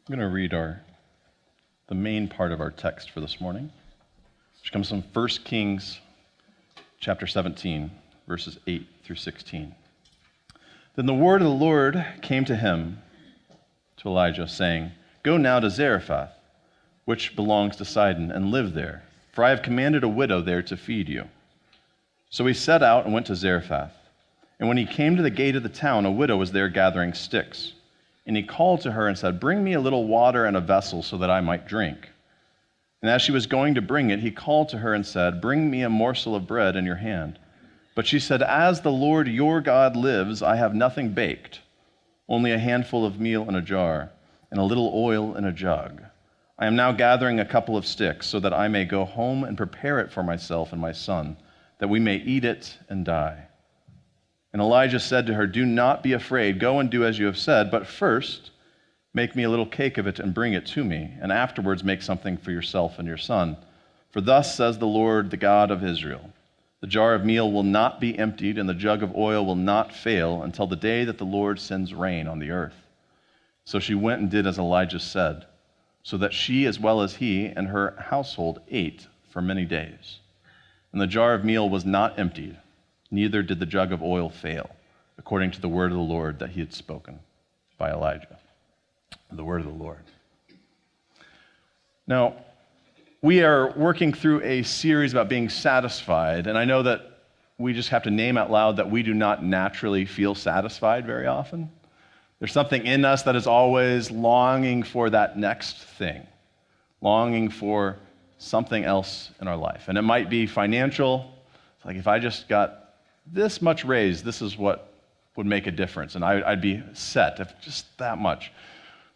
I'm going to read the main part of our text for this morning, which comes from 1 Kings chapter 17, verses 8 through 16. Then the word of the Lord came to him, to Elijah, saying, "Go now to Zarephath, which belongs to Sidon, and live there, for I have commanded a widow there to feed you." So he set out and went to Zarephath. And when he came to the gate of the town, a widow was there gathering sticks. And he called to her and said, "Bring me a little water in a vessel so that I might drink." And as she was going to bring it, he called to her and said, "Bring me a morsel of bread in your hand." But she said, "As the Lord your God lives, I have nothing baked, only a handful of meal in a jar, and a little oil in a jug. I am now gathering a couple of sticks so that I may go home and prepare it for myself and my son, that we may eat it and die." And Elijah said to her, "Do not be afraid. Go and do as you have said, but first make me a little cake of it and bring it to me, and afterwards make something for yourself and your son. For thus says the Lord, the God of Israel, the jar of meal will not be emptied, and the jug of oil will not fail until the day that the Lord sends rain on the earth." So she went and did as Elijah said, so that she as well as he and her household ate for many days. And the jar of meal was not emptied, neither did the jug of oil fail, according to the word of the Lord that he had spoken by Elijah. The word of the Lord. Now, we are working through a series about being satisfied, and I know that we just have to name out loud that we do not naturally feel satisfied very often. There's something in us that is always longing for that next thing, longing for something else in our life. And it might be financial. It's like, if I just got this much raise, this is what would make a difference, and I'd be set, if just that much.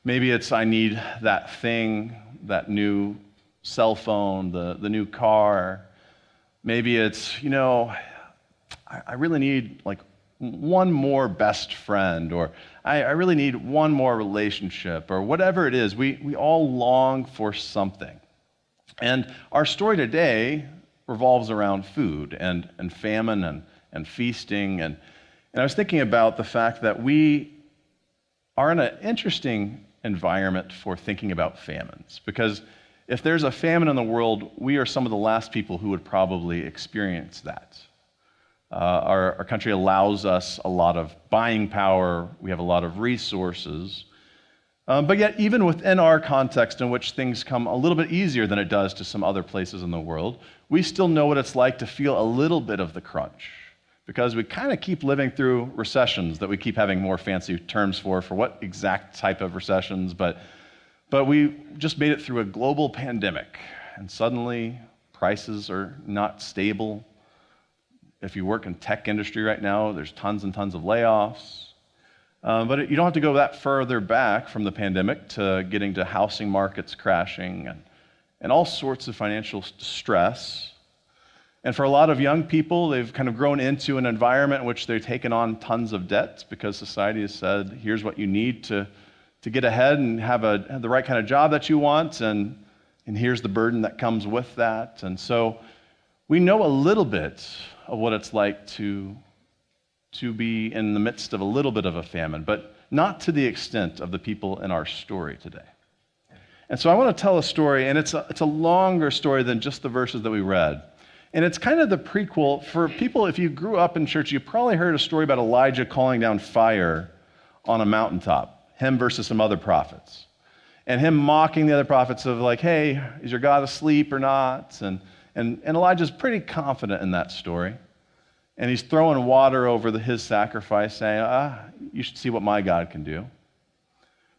Maybe it's I need that thing, that new cell phone, the new car. Maybe it's, I really need like one more best friend, or I really need one more relationship, or whatever it is. We all long for something. And our story today revolves around food and famine and feasting. And I was thinking about the fact that we are in an interesting environment for thinking about famines, because if there's a famine in the world, we are some of the last people who would probably experience that. Our country allows us a lot of buying power. We have a lot of resources. But yet, even within our context in which things come a little bit easier than it does to some other places in the world, we still know what it's like to feel a little bit of the crunch, because we kind of keep living through recessions that we keep having more fancy terms for what exact type of recessions, but we just made it through a global pandemic, and suddenly prices are not stable. If you work in tech industry right now, there's tons and tons of layoffs. But you don't have to go that further back from the pandemic to getting to housing markets crashing and all sorts of financial stress. And for a lot of young people, they've kind of grown into an environment in which they've taken on tons of debt because society has said, here's what you need to get ahead and have the right kind of job that you want, and here's the burden that comes with that. And so we know a little bit of what it's like to be in the midst of a little bit of a famine, but not to the extent of the people in our story today. And so I want to tell a story, and it's a longer story than just the verses that we read. And it's kind of the prequel for people. If you grew up in church, you probably heard a story about Elijah calling down fire on a mountaintop, him versus some other prophets, and him mocking the other prophets of like, hey, is your God asleep or not? And Elijah's pretty confident in that story. And he's throwing water over his sacrifice, saying, you should see what my God can do.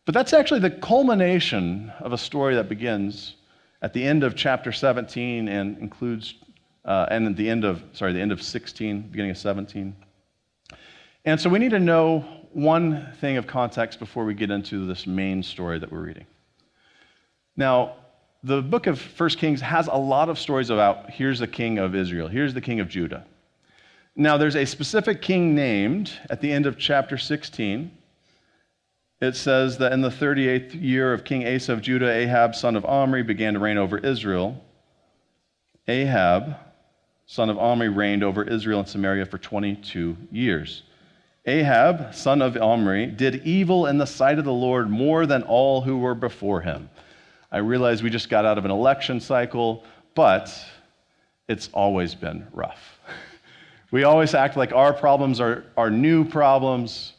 But that's actually the culmination of a story that begins at the end of chapter 17 and includes, and at the end of 16, beginning of 17. And so we need to know one thing of context before we get into this main story that we're reading. Now, the book of 1 Kings has a lot of stories about here's the king of Israel, here's the king of Judah. Now, there's a specific king named at the end of chapter 16. It says that in the 38th year of King Asa of Judah, Ahab, son of Omri, began to reign over Israel. Ahab, son of Omri, reigned over Israel and Samaria for 22 years. Ahab, son of Omri, did evil in the sight of the Lord more than all who were before him. I realize we just got out of an election cycle, but it's always been rough. We always act like our problems are new problems.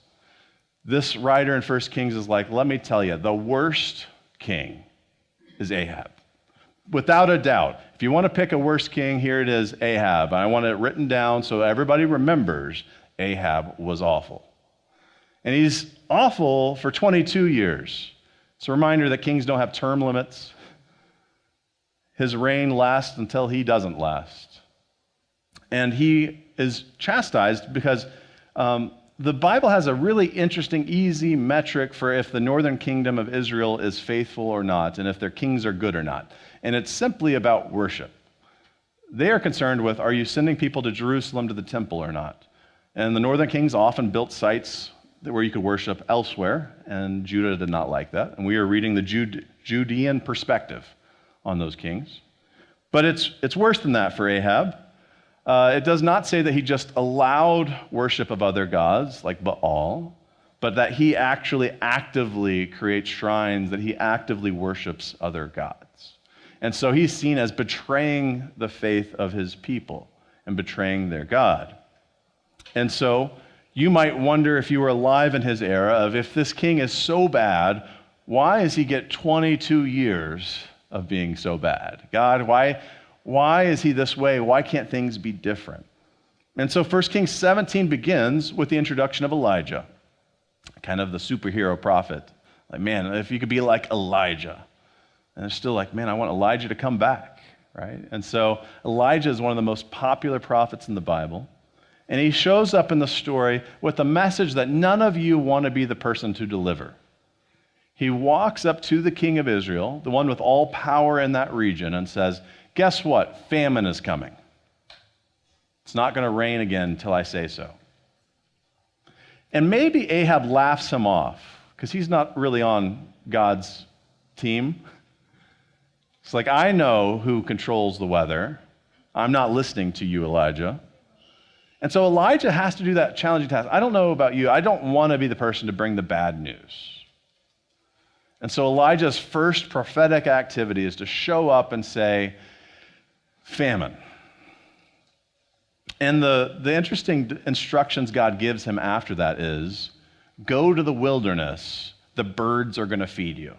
This writer in 1 Kings is like, let me tell you, the worst king is Ahab. Without a doubt. If you want to pick a worst king, here it is, Ahab. And I want it written down so everybody remembers Ahab was awful. And he's awful for 22 years. It's a reminder that kings don't have term limits. His reign lasts until he doesn't last. And he is chastised because the Bible has a really interesting, easy metric for if the northern kingdom of Israel is faithful or not, and if their kings are good or not. And it's simply about worship. They are concerned with, are you sending people to Jerusalem to the temple or not? And the northern kings often built sites where you could worship elsewhere, and Judah did not like that. And we are reading the Judean perspective on those kings. But it's worse than that for Ahab. It does not say that he just allowed worship of other gods like Baal, but that he actually actively creates shrines, that he actively worships other gods. And so he's seen as betraying the faith of his people and betraying their God. And so you might wonder, if you were alive in his era, of if this king is so bad, why does he get 22 years of being so bad? God, why is he this way? Why can't things be different? And so 1 Kings 17 begins with the introduction of Elijah, kind of the superhero prophet. Like, man, if you could be like Elijah. And they're still like, man, I want Elijah to come back, right? And so Elijah is one of the most popular prophets in the Bible. And he shows up in the story with a message that none of you want to be the person to deliver. He walks up to the king of Israel, the one with all power in that region, and says, guess what? Famine is coming. It's not going to rain again until I say so. And maybe Ahab laughs him off because he's not really on God's team. It's like, I know who controls the weather. I'm not listening to you, Elijah. And so Elijah has to do that challenging task. I don't know about you. I don't want to be the person to bring the bad news. And so Elijah's first prophetic activity is to show up and say, famine. And the interesting instructions God gives him after that is, go to the wilderness. The birds are going to feed you.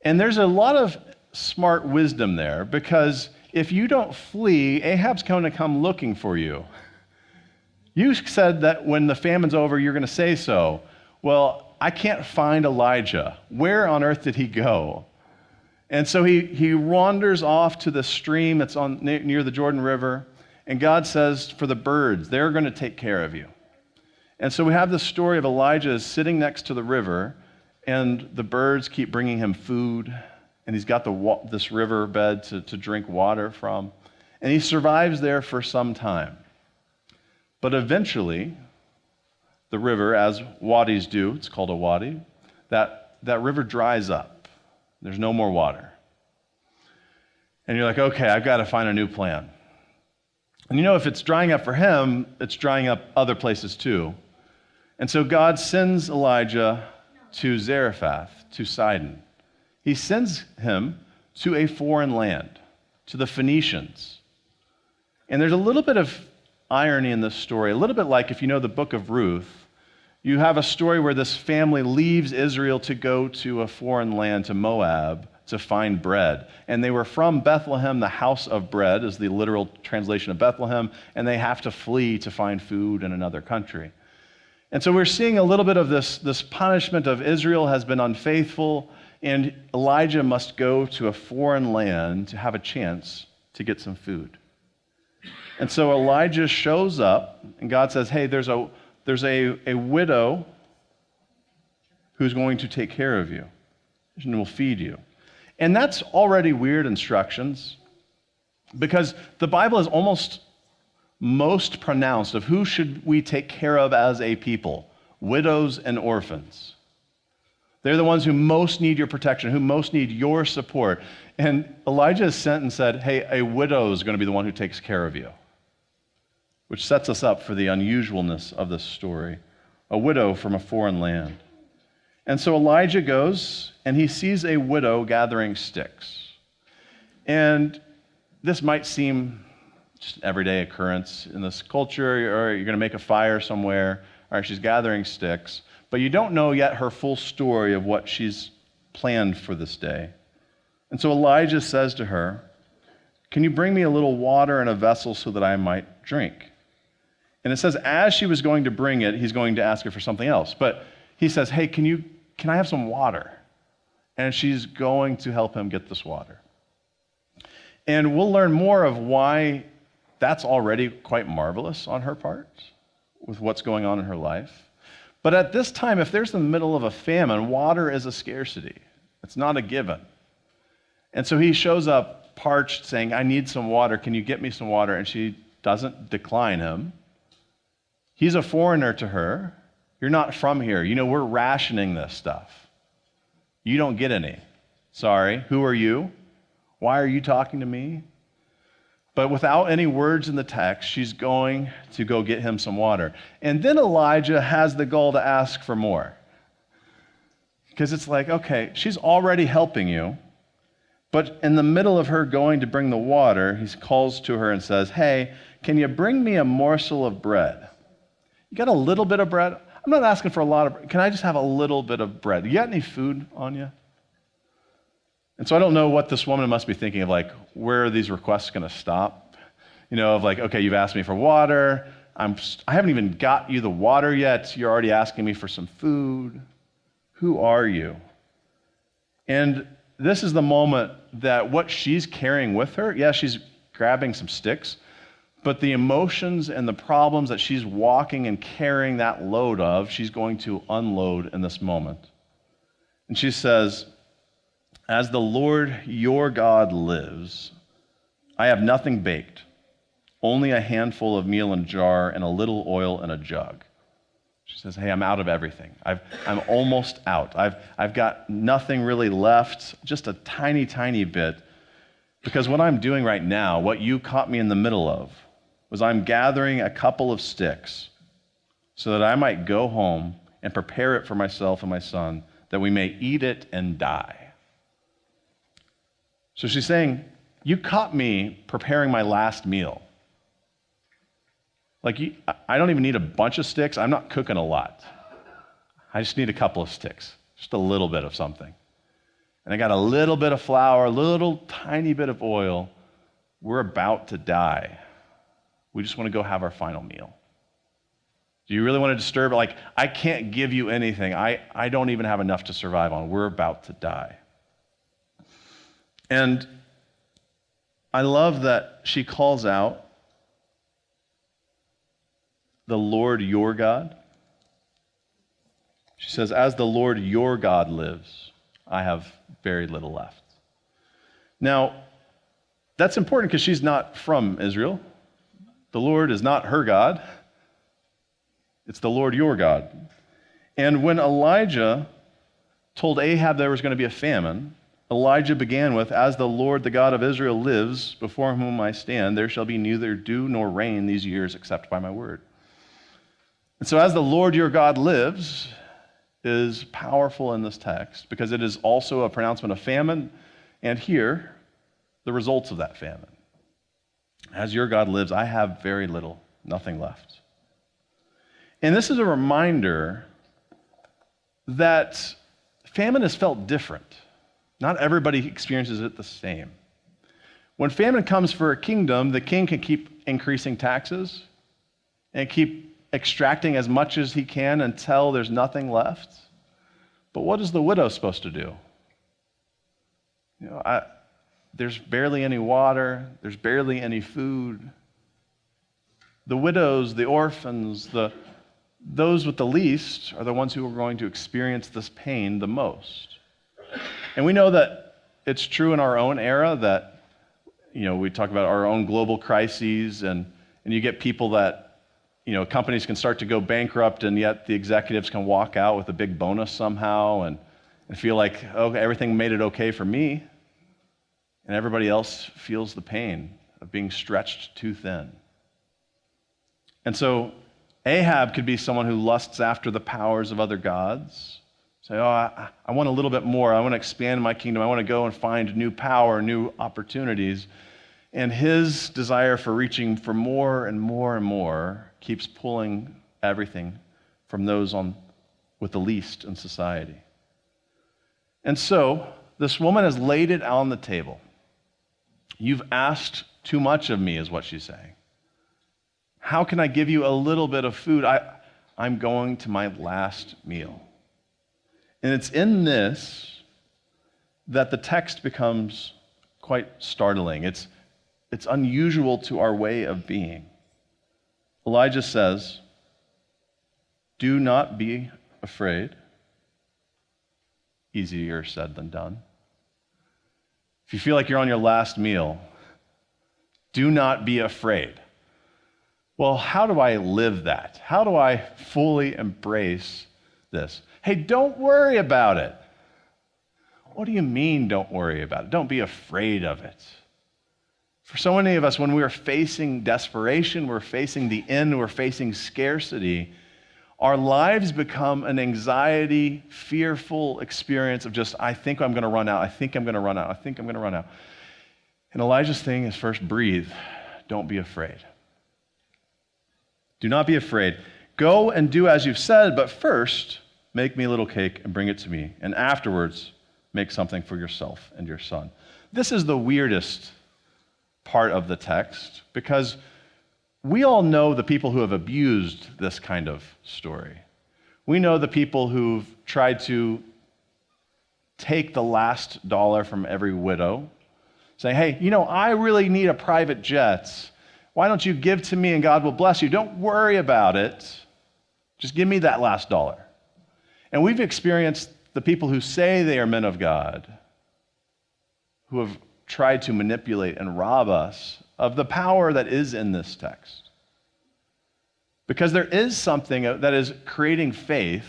And there's a lot of smart wisdom there, because if you don't flee, Ahab's going to come looking for you. You said that when the famine's over, you're going to say so. Well, I can't find Elijah. Where on earth did he go? And so he wanders off to the stream that's near the Jordan River, and God says, for the birds, they're going to take care of you. And so we have this story of Elijah sitting next to the river, and the birds keep bringing him food, and he's got this riverbed to drink water from. And he survives there for some time. But eventually, the river, as wadis do, it's called a wadi, that river dries up. There's no more water. And you're like, okay, I've got to find a new plan. And you know, if it's drying up for him, it's drying up other places too. And so God sends Elijah to Zarephath, to Sidon. He sends him to a foreign land, to the Phoenicians. And there's a little bit of irony in this story, a little bit like if you know the book of Ruth, you have a story where this family leaves Israel to go to a foreign land, to Moab, to find bread. And they were from Bethlehem, the house of bread is the literal translation of Bethlehem, and they have to flee to find food in another country. And so we're seeing a little bit of this punishment of Israel has been unfaithful, and Elijah must go to a foreign land to have a chance to get some food. And so Elijah shows up, and God says, hey, there's a widow who's going to take care of you and will feed you. And that's already weird instructions, because the Bible is almost most pronounced of who should we take care of as a people: widows and orphans. They're the ones who most need your protection, who most need your support. And Elijah is sent and said, hey, a widow is going to be the one who takes care of you. which sets us up for the unusualness of this story. A widow from a foreign land. And so Elijah goes, and he sees a widow gathering sticks. And this might seem just an everyday occurrence in this culture, or you're going to make a fire somewhere. All right, she's gathering sticks. But you don't know yet her full story of what she's planned for this day. And so Elijah says to her, "Can you bring me a little water in a vessel so that I might drink?" And it says as she was going to bring it, he's going to ask her for something else. But he says, "Hey, can I have some water?" And she's going to help him get this water. And we'll learn more of why that's already quite marvelous on her part with what's going on in her life. But at this time, if there's in the middle of a famine, water is a scarcity. It's not a given. And so he shows up parched, saying, "I need some water. Can you get me some water?" And she doesn't decline him. He's a foreigner to her. "You're not from here. We're rationing this stuff. You don't get any. Sorry. Who are you? Why are you talking to me?" But without any words in the text, she's going to go get him some water. And then Elijah has the gall to ask for more. Because it's like, okay, she's already helping you, but in the middle of her going to bring the water, he calls to her and says, "Hey, can you bring me a morsel of bread? You got a little bit of bread? I'm not asking for a lot of bread. Can I just have a little bit of bread? You got any food on you?" And so I don't know what this woman must be thinking of, like, where are these requests going to stop? Of like, okay, you've asked me for water. I haven't even got you the water yet. You're already asking me for some food. Who are you? And this is the moment that what she's carrying with her, yeah, she's grabbing some sticks, but the emotions and the problems that she's walking and carrying that load of, she's going to unload in this moment. And she says, "As the Lord your God lives, I have nothing baked, only a handful of meal in a jar and a little oil in a jug." She says, "Hey, I'm out of everything. I'm almost out. I've got nothing really left, just a tiny, tiny bit. Because what I'm doing right now, what you caught me in the middle of, was I'm gathering a couple of sticks so that I might go home and prepare it for myself and my son, that we may eat it and die." So she's saying, you caught me preparing my last meal. I don't even need a bunch of sticks. I'm not cooking a lot. I just need a couple of sticks, just a little bit of something. And I got a little bit of flour, a little tiny bit of oil. We're about to die. We just want to go have our final meal. Do you really want to disturb it? I can't give you anything. I don't even have enough to survive on. We're about to die. And I love that she calls out, "The Lord your God." She says, "As the Lord your God lives, I have very little left." Now, that's important because she's not from Israel. The Lord is not her God. It's the Lord your God. And when Elijah told Ahab there was going to be a famine, Elijah began with, "As the Lord, the God of Israel, lives, before whom I stand, there shall be neither dew nor rain these years except by my word." And so, "as the Lord your God lives," is powerful in this text because it is also a pronouncement of famine, and here, the results of that famine. As your God lives, I have very little, nothing left. And this is a reminder that famine is felt different. Not everybody experiences it the same. When famine comes for a kingdom, the king can keep increasing taxes and keep extracting as much as he can until there's nothing left. But what is the widow supposed to do? There's barely any water. There's barely any food. The widows, the orphans, those with the least are the ones who are going to experience this pain the most. And we know that it's true in our own era that, we talk about our own global crises, and you get people that, companies can start to go bankrupt, and yet the executives can walk out with a big bonus somehow and feel like, oh, everything made it okay for me. And everybody else feels the pain of being stretched too thin. And so Ahab could be someone who lusts after the powers of other gods. Say, oh, I want a little bit more. I want to expand my kingdom. I want to go and find new power, new opportunities. And his desire for reaching for more and more and more keeps pulling everything from those with the least in society. And so this woman has laid it on the table. You've asked too much of me, is what she's saying. How can I give you a little bit of food? I'm going to my last meal. And it's in this that the text becomes quite startling. It's unusual to our way of being. Elijah says, do not be afraid. Easier said than done. If you feel like you're on your last meal, do not be afraid. Well, how do I live that? How do I fully embrace this? Hey, don't worry about it. What do you mean, don't worry about it? Don't be afraid of it. For so many of us, when we are facing desperation, we're facing the end, we're facing scarcity, our lives become an anxiety, fearful experience of just, I think I'm going to run out, I think I'm going to run out, I think I'm going to run out. And Elijah's thing is first, breathe. Don't be afraid. Do not be afraid. Go and do as you've said, but first, make me a little cake and bring it to me. And afterwards, make something for yourself and your son. This is the weirdest part of the text because we all know the people who have abused this kind of story. We know the people who've tried to take the last dollar from every widow, saying, hey, I really need a private jet. Why don't you give to me and God will bless you? Don't worry about it. Just give me that last dollar. And we've experienced the people who say they are men of God, who have tried to manipulate and rob us of the power that is in this text. Because there is something that is creating faith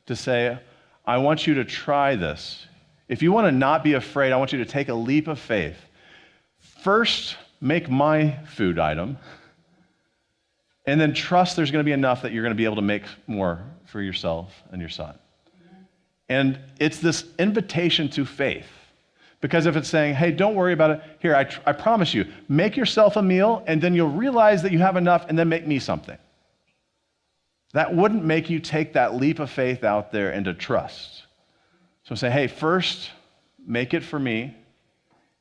to say, I want you to try this. If you want to not be afraid, I want you to take a leap of faith. First, make my food item, and then trust there's going to be enough that you're going to be able to make more for yourself and your son. And it's this invitation to faith. Because if it's saying, hey, don't worry about it, here, I promise you, make yourself a meal, and then you'll realize that you have enough, and then make me something. That wouldn't make you take that leap of faith out there and to trust. So say, hey, first, make it for me,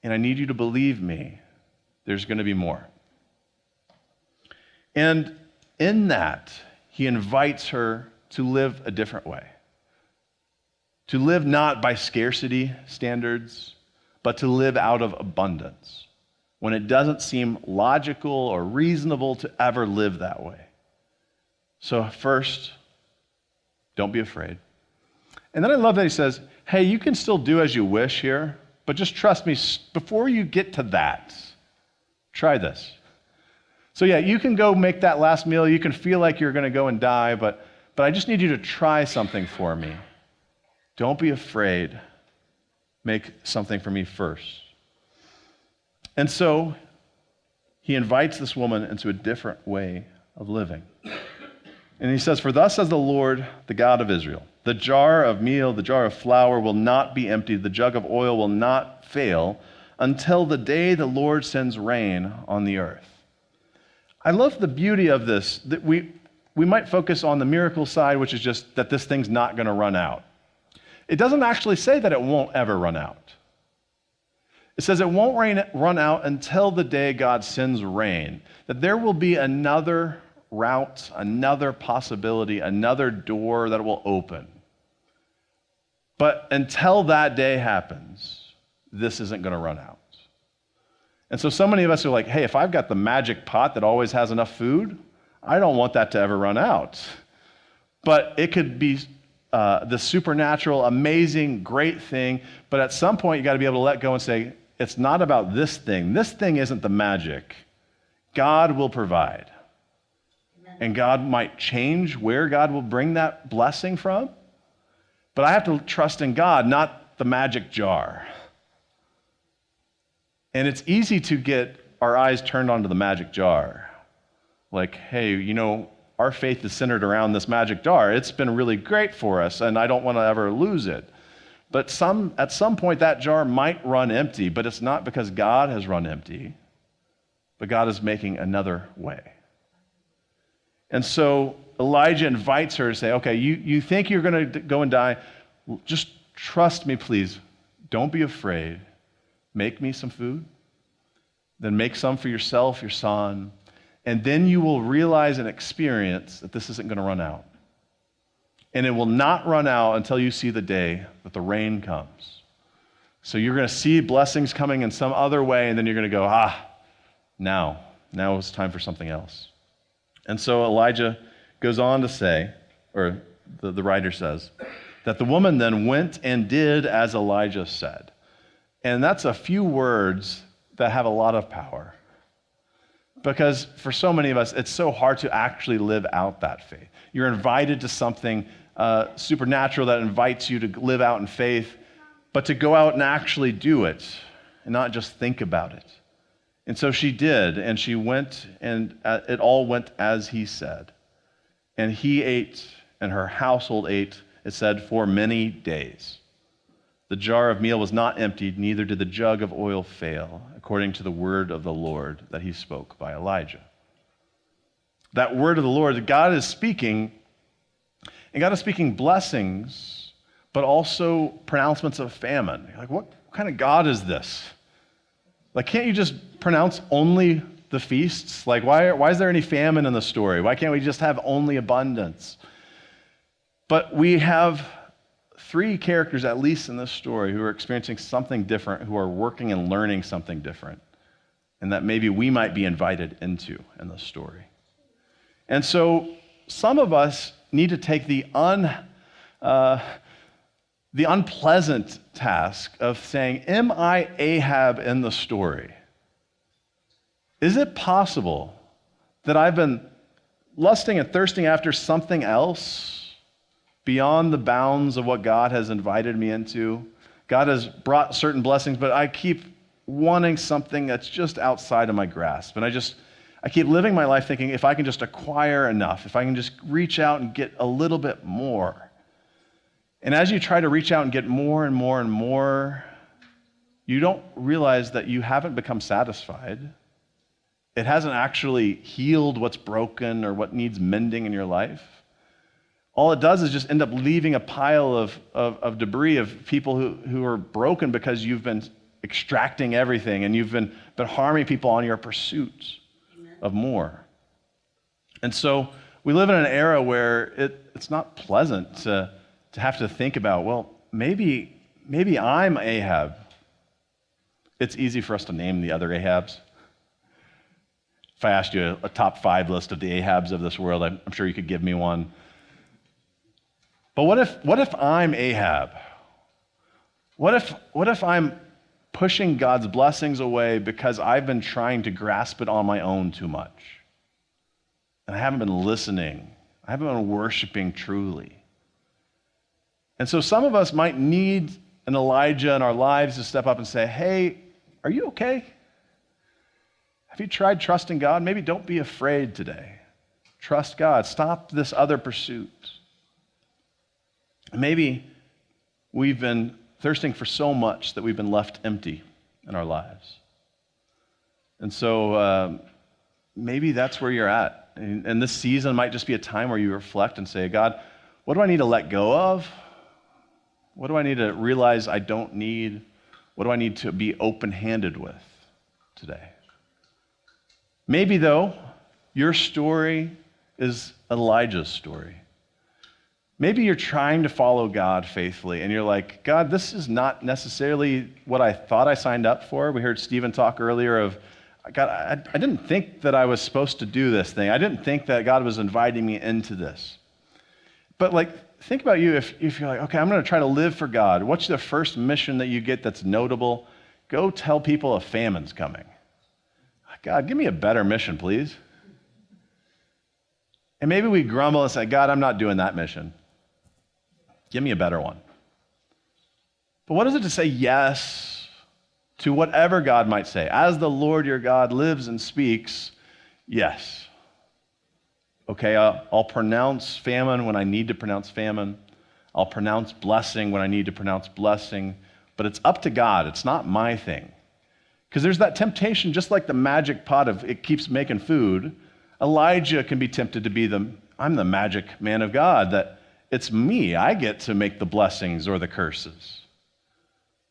and I need you to believe me. There's going to be more. And in that, he invites her to live a different way. To live not by scarcity standards, but to live out of abundance, when it doesn't seem logical or reasonable to ever live that way. So first, don't be afraid. And then I love that he says, hey, you can still do as you wish here, but just trust me, before you get to that, try this. So yeah, you can go make that last meal, you can feel like you're going to go and die, but I just need you to try something for me. Don't be afraid. Make something for me first. And so he invites this woman into a different way of living. And he says, for thus says the Lord, the God of Israel, the jar of meal, the jar of flour will not be emptied, the jug of oil will not fail until the day the Lord sends rain on the earth. I love the beauty of this, that we might focus on the miracle side, which is just that this thing's not going to run out. It doesn't actually say that it won't ever run out. It says it won't run out until the day God sends rain, that there will be another route, another possibility, another door that will open. But until that day happens, this isn't going to run out. And so many of us are like, hey, if I've got the magic pot that always has enough food, I don't want that to ever run out. But it could be the supernatural, amazing, great thing, but at some point you got to be able to let go and say, it's not about this thing. This thing isn't the magic. God will provide. Amen. And God might change where God will bring that blessing from, but I have to trust in God, not the magic jar. And it's easy to get our eyes turned onto the magic jar. Like, hey, our faith is centered around this magic jar. It's been really great for us, and I don't want to ever lose it. But at some point, that jar might run empty, but it's not because God has run empty, but God is making another way. And so Elijah invites her to say, okay, you think you're going to go and die? Just trust me, please. Don't be afraid. Make me some food. Then make some for yourself, your son. And then you will realize and experience that this isn't going to run out. And it will not run out until you see the day that the rain comes. So you're going to see blessings coming in some other way, and then you're going to go, now it's time for something else. And so Elijah goes on to say, or the writer says, that the woman then went and did as Elijah said. And that's a few words that have a lot of power. Because for so many of us, it's so hard to actually live out that faith. You're invited to something supernatural that invites you to live out in faith, but to go out and actually do it and not just think about it. And so she did, and she went, and it all went as he said. And he ate, and her household ate, it said, for many days. The jar of meal was not emptied, neither did the jug of oil fail, according to the word of the Lord that he spoke by Elijah. That word of the Lord, God is speaking, and God is speaking blessings, but also pronouncements of famine. Like, what kind of God is this? Like, can't you just pronounce only the feasts? Like, why is there any famine in the story? Why can't we just have only abundance? But we have 3 characters, at least in this story, who are experiencing something different, who are working and learning something different, and that maybe we might be invited into in this story. And so some of us need to take the unpleasant task of saying, am I Ahab in the story? Is it possible that I've been lusting and thirsting after something else beyond the bounds of what God has invited me into? God has brought certain blessings, but I keep wanting something that's just outside of my grasp. And I keep living my life thinking, if I can just acquire enough, if I can just reach out and get a little bit more. And as you try to reach out and get more and more and more, you don't realize that you haven't become satisfied. It hasn't actually healed what's broken or what needs mending in your life. All it does is just end up leaving a pile of debris of people who are broken because you've been extracting everything and you've been harming people on your pursuit of more. And so we live in an era where it's not pleasant to have to think about, well, maybe I'm Ahab. It's easy for us to name the other Ahabs. If I asked you a top 5 list of the Ahabs of this world, I'm sure you could give me one. But what if I'm Ahab? What if I'm pushing God's blessings away because I've been trying to grasp it on my own too much? And I haven't been listening. I haven't been worshiping truly. And so some of us might need an Elijah in our lives to step up and say, hey, are you okay? Have you tried trusting God? Maybe don't be afraid today. Trust God. Stop this other pursuit. Maybe we've been thirsting for so much that we've been left empty in our lives. And so maybe that's where you're at. And this season might just be a time where you reflect and say, God, what do I need to let go of? What do I need to realize I don't need? What do I need to be open-handed with today? Maybe, though, your story is Elijah's story. Maybe you're trying to follow God faithfully, and you're like, God, this is not necessarily what I thought I signed up for. We heard Stephen talk earlier of, God, I didn't think that I was supposed to do this thing. I didn't think that God was inviting me into this. But think about you if you're like, okay, I'm going to try to live for God. What's the first mission that you get that's notable? Go tell people a famine's coming. God, give me a better mission, please. And maybe we grumble and say, God, I'm not doing that mission. Give me a better one. But what is it to say yes to whatever God might say? As the Lord your God lives and speaks, yes. Okay, I'll pronounce famine when I need to pronounce famine. I'll pronounce blessing when I need to pronounce blessing. But it's up to God. It's not my thing. Because there's that temptation, just like the magic pot of it keeps making food. Elijah can be tempted to be I'm the magic man of God, that it's me. I get to make the blessings or the curses.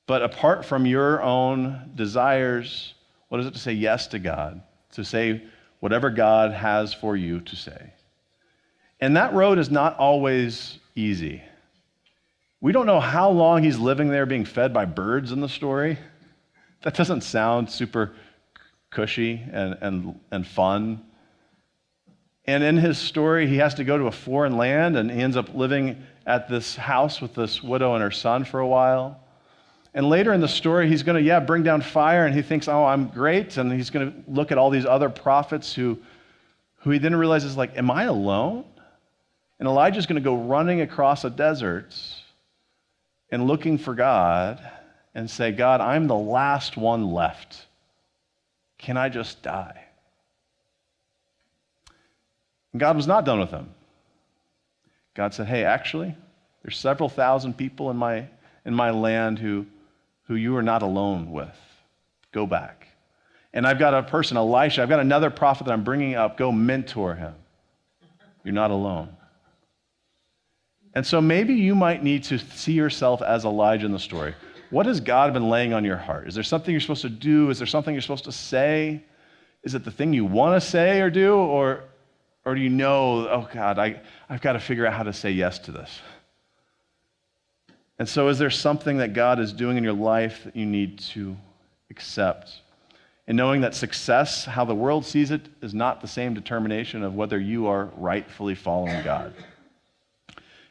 But apart from your own desires, what is it to say yes to God? To say whatever God has for you to say. And that road is not always easy. We don't know how long he's living there being fed by birds in the story. That doesn't sound super cushy and fun. And in his story, he has to go to a foreign land, and he ends up living at this house with this widow and her son for a while. And later in the story, he's going to, bring down fire, and he thinks, oh, I'm great. And he's going to look at all these other prophets who he then realizes, like, am I alone? And Elijah's going to go running across a desert and looking for God and say, God, I'm the last one left. Can I just die? And God was not done with him. God said, hey, actually, there's several thousand people in my land who you are not alone with. Go back. And I've got a person, Elisha, I've got another prophet that I'm bringing up. Go mentor him. You're not alone. And so maybe you might need to see yourself as Elijah in the story. What has God been laying on your heart? Is there something you're supposed to do? Is there something you're supposed to say? Is it the thing you want to say or do? Or do you know, oh God, I've got to figure out how to say yes to this? And so is there something that God is doing in your life that you need to accept? And knowing that success, how the world sees it, is not the same determination of whether you are rightfully following God.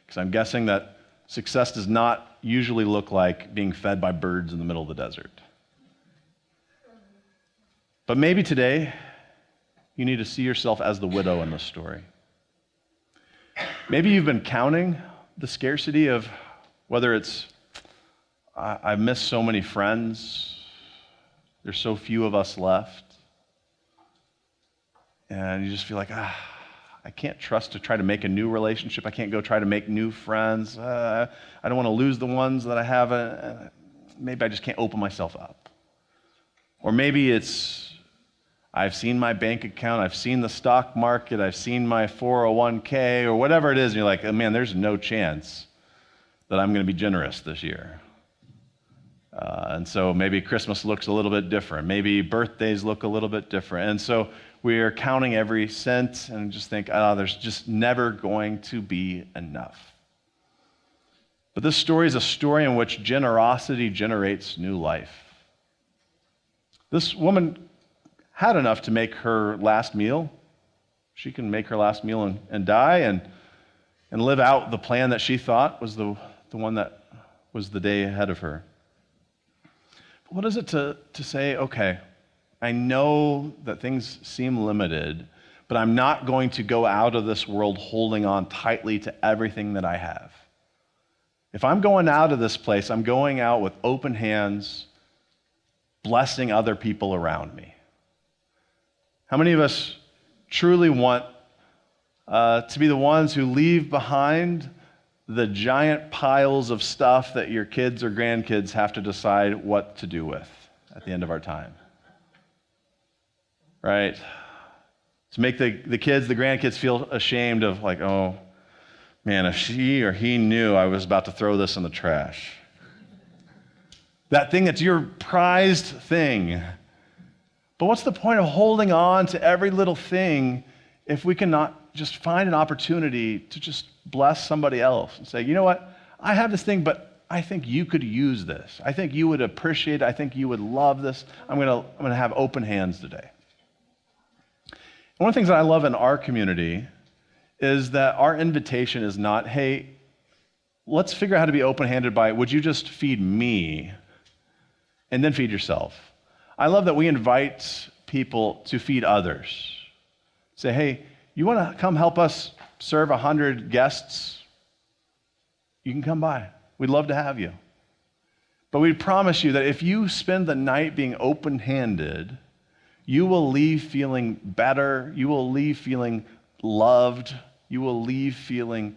Because I'm guessing that success does not usually look like being fed by birds in the middle of the desert. But maybe today, you need to see yourself as the widow in this story. Maybe you've been counting the scarcity of whether it's, I've missed so many friends, there's so few of us left, and you just feel like, I can't trust to try to make a new relationship. I can't go try to make new friends. I don't want to lose the ones that I have. Maybe I just can't open myself up. Or maybe it's, I've seen my bank account, I've seen the stock market, I've seen my 401k, or whatever it is, and you're like, oh, man, there's no chance that I'm going to be generous this year. And so maybe Christmas looks a little bit different. Maybe birthdays look a little bit different. And so we are counting every cent and just think, there's just never going to be enough. But this story is a story in which generosity generates new life. This woman had enough to make her last meal. She can make her last meal and die and live out the plan that she thought was the one that was the day ahead of her. But what is it to say, okay, I know that things seem limited, but I'm not going to go out of this world holding on tightly to everything that I have. If I'm going out of this place, I'm going out with open hands, blessing other people around me. How many of us truly want to be the ones who leave behind the giant piles of stuff that your kids or grandkids have to decide what to do with at the end of our time? Right? To make the kids, the grandkids feel ashamed of, like, oh, man, if she or he knew I was about to throw this in the trash. That thing that's your prized thing. But what's the point of holding on to every little thing if we cannot just find an opportunity to just bless somebody else and say, you know what, I have this thing, but I think you could use this. I think you would appreciate it. I think you would love this. I'm gonna have open hands today. One of the things that I love in our community is that our invitation is not, hey, let's figure out how to be open-handed by, would you just feed me and then feed yourself? I love that we invite people to feed others. Say, hey, you want to come help us serve 100 guests? You can come by. We'd love to have you. But we promise you that if you spend the night being open-handed, you will leave feeling better. You will leave feeling loved. You will leave feeling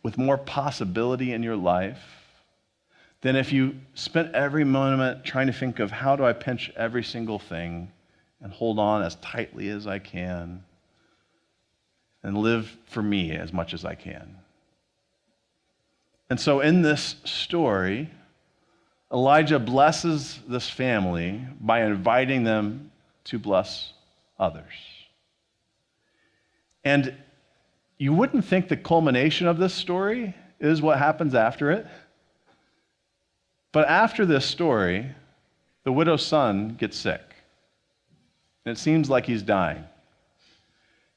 with more possibility in your life than if you spent every moment trying to think of how do I pinch every single thing and hold on as tightly as I can and live for me as much as I can. And so in this story, Elijah blesses this family by inviting them to bless others. And you wouldn't think the culmination of this story is what happens after it. But after this story, the widow's son gets sick. And it seems like he's dying.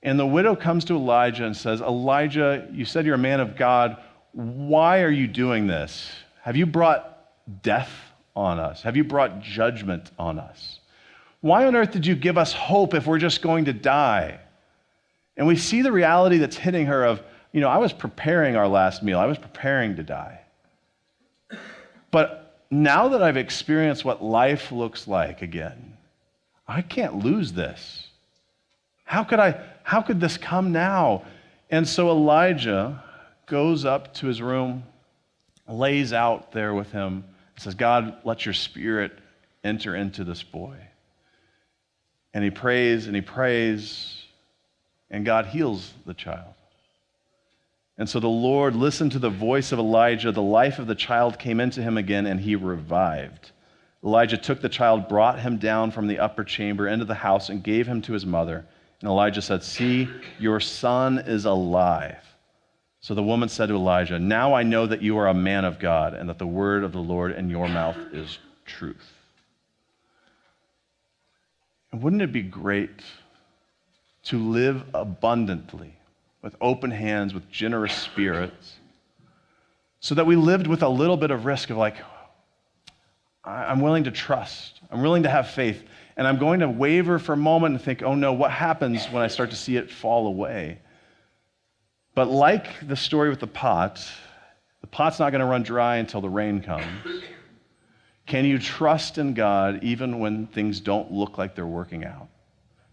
And the widow comes to Elijah and says, Elijah, you said you're a man of God. Why are you doing this? Have you brought death on us? Have you brought judgment on us? Why on earth did you give us hope if we're just going to die? And we see the reality that's hitting her of, I was preparing our last meal. I was preparing to die. But now that I've experienced what life looks like again, I can't lose this. How could this come now? And so Elijah goes up to his room, lays out there with him, and says, God, let your spirit enter into this boy. And he prays, and God heals the child. And so the Lord listened to the voice of Elijah. The life of the child came into him again, and he revived. Elijah took the child, brought him down from the upper chamber into the house, and gave him to his mother. And Elijah said, see, your son is alive. So the woman said to Elijah, now I know that you are a man of God, and that the word of the Lord in your mouth is truth. And wouldn't it be great to live abundantly, with open hands, with generous spirits, so that we lived with a little bit of risk of I'm willing to trust, I'm willing to have faith, and I'm going to waver for a moment and think, oh no, what happens when I start to see it fall away? But like the story with the pot's not going to run dry until the rain comes. Can you trust in God even when things don't look like they're working out?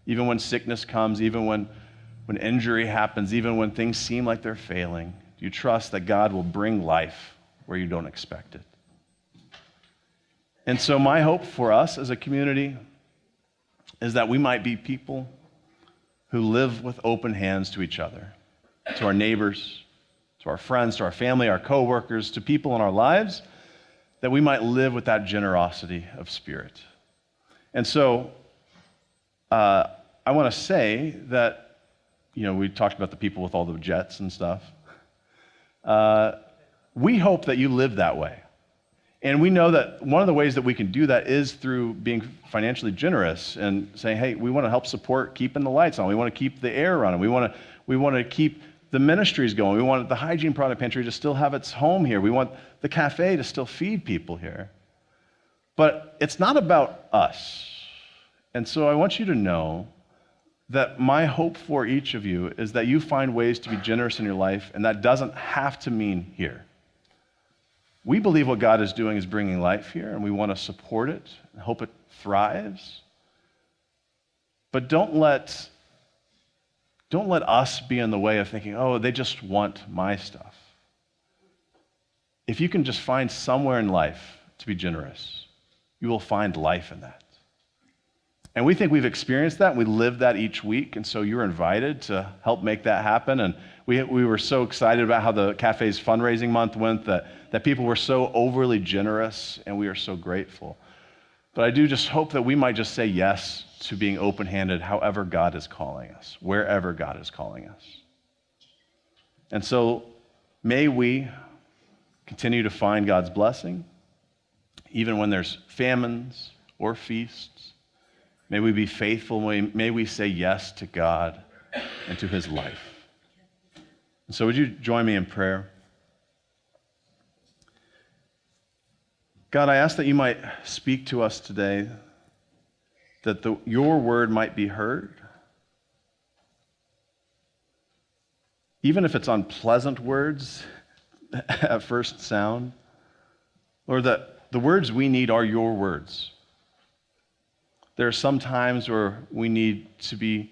Even when sickness comes, even when injury happens, even when things seem like they're failing, do you trust that God will bring life where you don't expect it? And so my hope for us as a community is that we might be people who live with open hands to each other, to our neighbors, to our friends, to our family, our coworkers, to people in our lives, that we might live with that generosity of spirit. And so I want to say that, we talked about the people with all the jets and stuff. We hope that you live that way. And we know that one of the ways that we can do that is through being financially generous and saying, hey, we want to help support keeping the lights on. We want to keep the air running. We want to keep the ministries going. We want the hygiene product pantry to still have its home here. We want the cafe to still feed people here. But it's not about us. And so I want you to know that my hope for each of you is that you find ways to be generous in your life, and that doesn't have to mean here. We believe what God is doing is bringing life here, and we want to support it and hope it thrives. But don't let us be in the way of thinking, oh, they just want my stuff. If you can just find somewhere in life to be generous, you will find life in that. And we think we've experienced that, and we live that each week, and so you're invited to help make that happen. And we were so excited about how the cafe's fundraising month went, that people were so overly generous, and we are so grateful. But I do just hope that we might just say yes to being open-handed however God is calling us, wherever God is calling us. And so may we continue to find God's blessing, even when there's famines or feasts. May we be faithful. May we say yes to God and to his life. And so would you join me in prayer? God, I ask that you might speak to us today, that your word might be heard. Even if it's unpleasant words at first sound, Lord, that the words we need are your words. There are some times where we need to be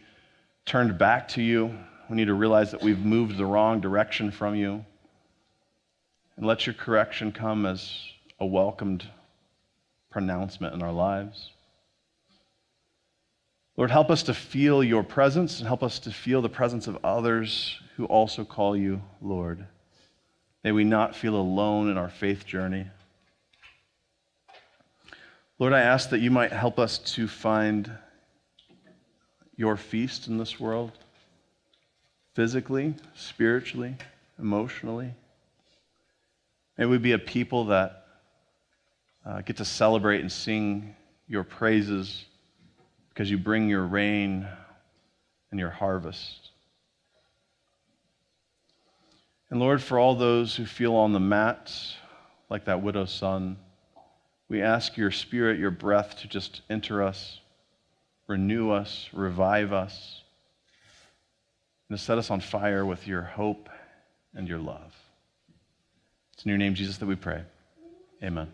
turned back to you, We need to realize that we've moved the wrong direction from you. And let your correction come as a welcomed pronouncement in our lives. Lord, help us to feel your presence and help us to feel the presence of others who also call you Lord. May we not feel alone in our faith journey. Lord, I ask that you might help us to find your feast in this world, physically, spiritually, emotionally. May we be a people that get to celebrate and sing your praises because you bring your rain and your harvest. And Lord, for all those who feel on the mat, like that widow's son, we ask your Spirit, your breath to just enter us, renew us, revive us, and to set us on fire with your hope and your love. It's in your name, Jesus, that we pray. Amen.